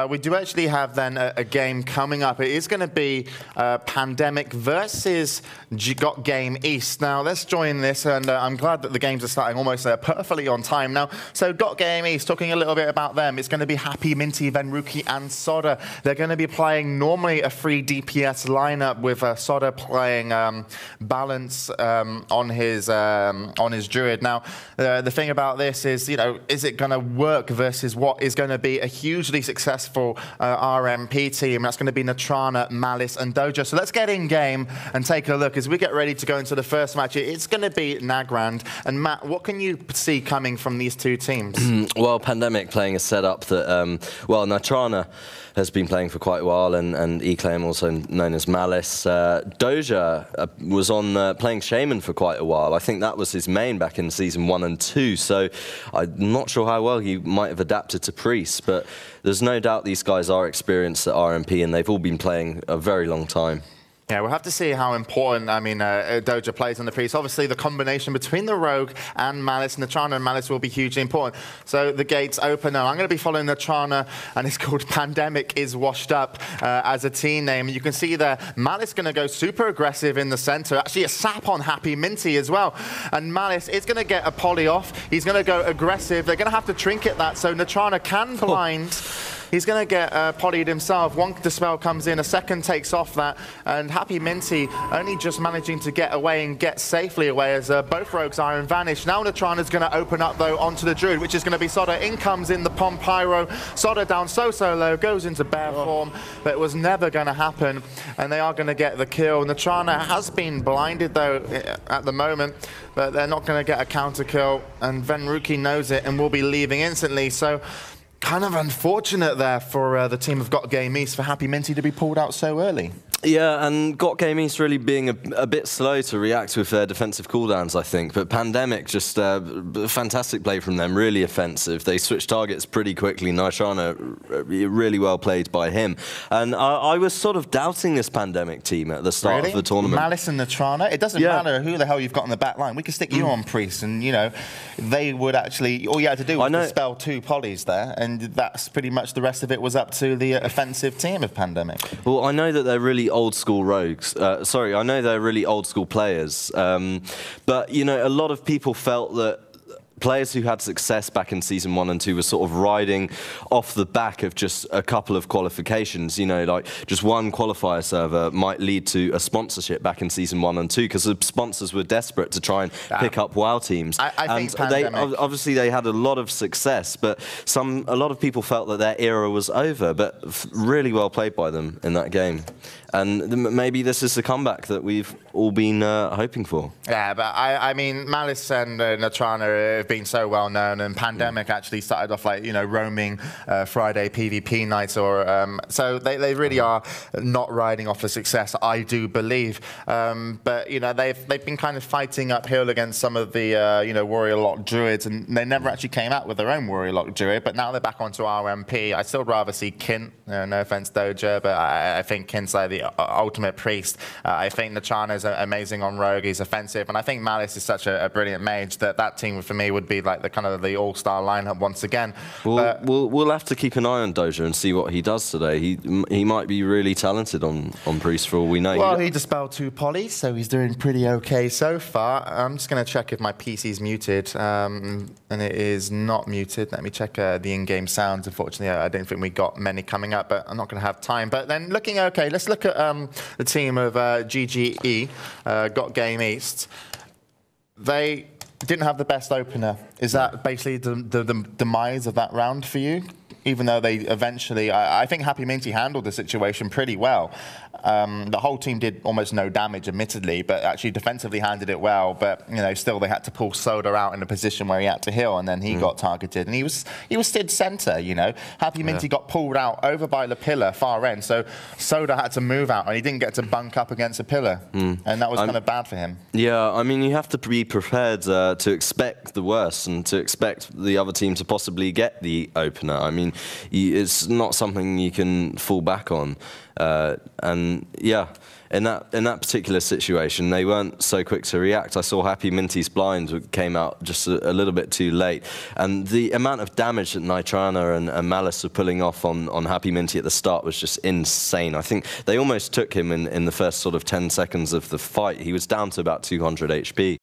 We do actually have then a game coming up. It is going to be Pandemic versus GotGame East. Now, let's join this, and I'm glad that the games are starting almost perfectly on time now. So, GotGame East, talking a little bit about them, it's going to be Happy, Minty, Venruki, and Soda. They're going to be playing normally a free DPS lineup with Soda playing Balance on his Druid. Now, the thing about this is, you know, is it going to work versus what is going to be a hugely successful RMP team? That's going to be Natrana, Malice, and Doja. So let's get in game and take a look as we get ready to go into the first match. It's going to be Nagrand. And Matt, what can you see coming from these two teams? Well, Pandemic playing a setup that, well, Natrana has been playing for quite a while, and Eclaim, also known as Malice. Doja was on playing Shaman for quite a while. I think that was his main back in Season 1 and 2, so I'm not sure how well he might have adapted to Priest, but there's no doubt these guys are experienced at RMP, and they've all been playing a very long time. Yeah, we'll have to see how important, Doja plays on the Priest. Obviously, the combination between the Rogue and Malice, Natrana and Malice, will be hugely important. So the gates open now. I'm going to be following Natrana, and it's called Pandemic is Washed Up as a team name. You can see there, Malice going to go super aggressive in the center. Actually, a sap on Happy Minty as well. And Malice is going to get a poly off. He's going to go aggressive. They're going to have to trinket that, so Natrana can blind. He's going to get polyed himself. One dispel comes in, a second takes off that, and Happy Minty only just managing to get away and get safely away as both rogues are in vanish. Now Natrana's going to open up though onto the Druid, which is going to be Soda. In comes in the Pom Pyro. Soda down so low, goes into bear form, but it was never going to happen, and they are going to get the kill. Natrana has been blinded though at the moment, but they're not going to get a counter kill, and Venruki knows it and will be leaving instantly. So kind of unfortunate there for the team of GotGame East for Happy Minty to be pulled out so early. Yeah, and GotGame East really being a bit slow to react with their defensive cooldowns, I think. But Pandemic, just fantastic play from them, really offensive. They switched targets pretty quickly. Natrana, really well played by him. And I was sort of doubting this Pandemic team at the start of the tournament. Malice and Natrana, it doesn't matter who the hell you've got on the back line. We could stick you on Priest, and, you know, they would actually, all you had to do was dispel 2 polys there, and that's pretty much the rest of it was up to the offensive team of Pandemic. Well, I know that they're really old school rogues. Sorry, I know they're really old school players. But, you know, a lot of people felt that players who had success back in Season 1 and 2 were sort of riding off the back of just a couple of qualifications. You know, like just one qualifier server might lead to a sponsorship back in Season 1 and 2 because the sponsors were desperate to try and pick up WoW teams. I think obviously they had a lot of success, but a lot of people felt that their era was over, but really well played by them in that game. And maybe this is the comeback that we've all been hoping for. Yeah, but I mean, Malice and Natrana have been so well known, and Pandemic actually started off like, you know, roaming Friday PvP nights, or so they really are not riding off the success, I do believe. But you know, they've been kind of fighting uphill against some of the you know, Warrior Lock Druids, and they never actually came out with their own Warrior Lock Druid. But now they're back onto RMP. I'd still rather see Kint. No offense, Doja, but I think Kint's like the ultimate Priest. I think Natrana's amazing on Rogue. He's offensive, and I think Malice is such a brilliant mage that team for me would be like the kind of the all-star lineup once again. We'll have to keep an eye on Doja and see what he does today. He might be really talented on Priest for all we know. Well, he dispelled 2 polys, so he's doing pretty okay so far. I'm just going to check if my PC's muted, and it is not muted. Let me check the in-game sounds. Unfortunately, I don't think we got many coming up, but I'm not going to have time. But then looking okay, let's look at the team of GGE, GotGame East. They didn't have the best opener. Is that basically the demise of that round for you? Even though they eventually, I think Happy Minty handled the situation pretty well. The whole team did almost no damage, admittedly, but actually defensively handled it well. But you know, still they had to pull Soda out in a position where he had to heal, and then he got targeted, and he was stood center. You know, Happy Minty got pulled out over by the pillar far end, so Soda had to move out, and he didn't get to bunk up against a pillar, and that was kind of bad for him. Yeah, I mean, you have to be prepared to expect the worst and to expect the other team to possibly get the opener. I mean, it's not something you can fall back on. And yeah, in that particular situation, they weren't so quick to react. I saw Happy Minty's blind came out just a little bit too late, and the amount of damage that Nitrana and Malice were pulling off on Happy Minty at the start was just insane. I think they almost took him in the first sort of 10 seconds of the fight. He was down to about 200 HP.